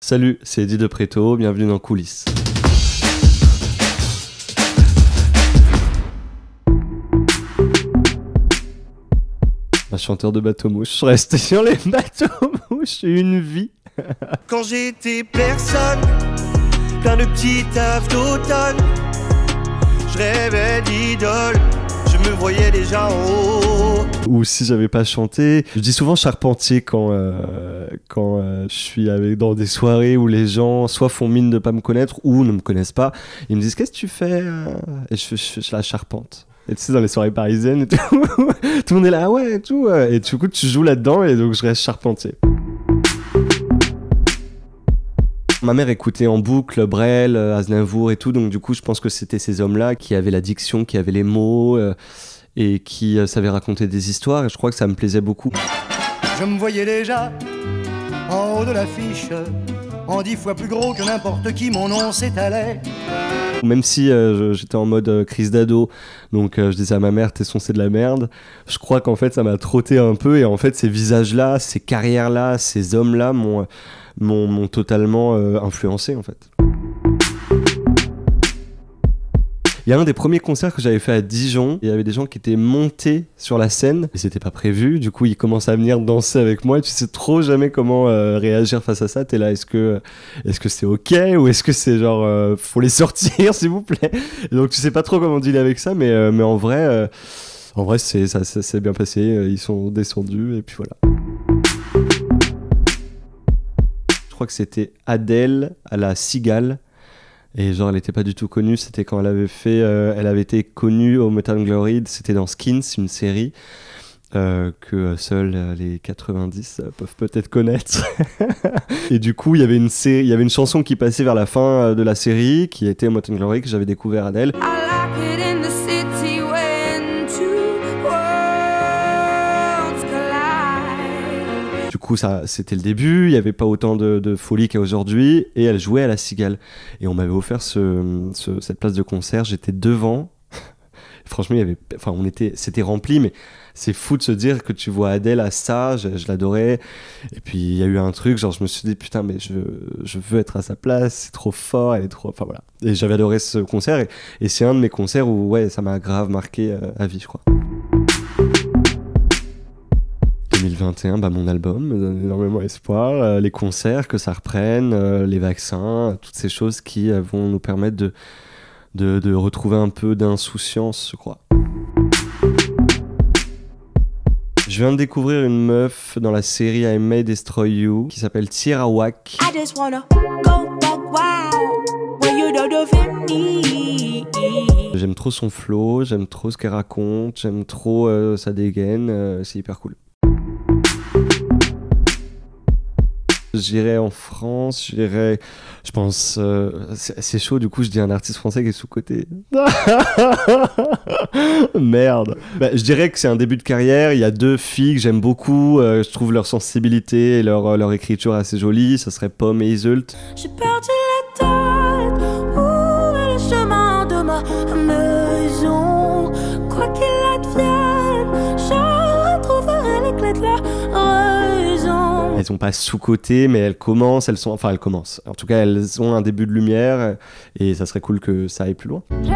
Salut, c'est Eddie de Préto, bienvenue dans Coulisses. Un chanteur de bateau-mouche, je reste sur les bateaux-mouches une vie. Quand j'étais personne, plein de petits tafs d'automne, je rêvais d'idole, je me voyais déjà en haut. Ou si j'avais pas chanté, je dis souvent charpentier quand je suis dans des soirées où les gens soit font mine de pas me connaître ou ne me connaissent pas. Ils me disent qu'est-ce que tu fais et je la charpente. Et tu sais, dans les soirées parisiennes et tout, tout le monde est là, ah ouais, et tout. Et du coup, tu joues là-dedans et donc je reste charpentier. Ma mère écoutait en boucle Brel, Aznavour et tout, donc du coup, je pense que c'était ces hommes-là qui avaient la diction, qui avaient les mots et qui savaient raconter des histoires. Et je crois que ça me plaisait beaucoup. Je me voyais déjà en haut de l'affiche, en 10 fois plus gros que n'importe qui, mon nom s'étalait. Même si j'étais en mode crise d'ado, donc je disais à ma mère, tes sons c'est de la merde, je crois qu'en fait ça m'a trotté un peu et en fait ces visages-là, ces carrières-là, ces hommes-là m'ont totalement influencé en fait. Il y a un des premiers concerts que j'avais fait à Dijon, il y avait des gens qui étaient montés sur la scène, et c'était pas prévu, du coup ils commencent à venir danser avec moi, et tu sais trop jamais comment réagir face à ça, t'es là, est-ce que c'est ok, ou est-ce que c'est genre, faut les sortir s'il vous plaît, et donc tu sais pas trop comment dealer avec ça, mais en vrai ça s'est bien passé, ils sont descendus, et puis voilà. Je crois que c'était Adèle à la Cigale. Et genre, elle était pas du tout connue, c'était quand elle avait été connue au Morning Glory, c'était dans Skins, une série que seuls les 90 peuvent peut-être connaître. Et du coup, il y avait une chanson qui passait vers la fin de la série, qui était au Morning Glory, que j'avais découvert Adèle. Du coup, ça, c'était le début, il n'y avait pas autant de folie qu'à aujourd'hui, et elle jouait à la Cigale. Et on m'avait offert cette place de concert, j'étais devant. Franchement, c'était rempli, mais c'est fou de se dire que tu vois Adèle à ça, je l'adorais. Et puis, il y a eu un truc, genre, je me suis dit, putain, mais je veux être à sa place, c'est trop fort, elle est trop... Enfin, voilà. Et j'avais adoré ce concert, et c'est un de mes concerts où, ouais, ça m'a grave marqué à vie, je crois. 2021, mon album me donne énormément espoir, les concerts, que ça reprenne, les vaccins, toutes ces choses qui vont nous permettre de retrouver un peu d'insouciance, je crois. Je viens de découvrir une meuf dans la série I May Destroy You qui s'appelle Tierra Whack. J'aime trop son flow, j'aime trop ce qu'elle raconte, j'aime trop sa dégaine, c'est hyper cool. J'irai en France, je pense, c'est chaud, du coup je dis un artiste français qui est sous-coté. Merde. Je dirais que c'est un début de carrière, il y a deux filles que j'aime beaucoup, je trouve leur sensibilité et leur écriture assez jolie, ça serait Pomme et Iseult. J'ai perdu la tête, où est le chemin de ma maison? Quoi qu'il advienne, je retrouverai les clés de la raison. Elles sont pas sous-cotées, mais elles commencent. En tout cas, elles ont un début de lumière et ça serait cool que ça aille plus loin. Je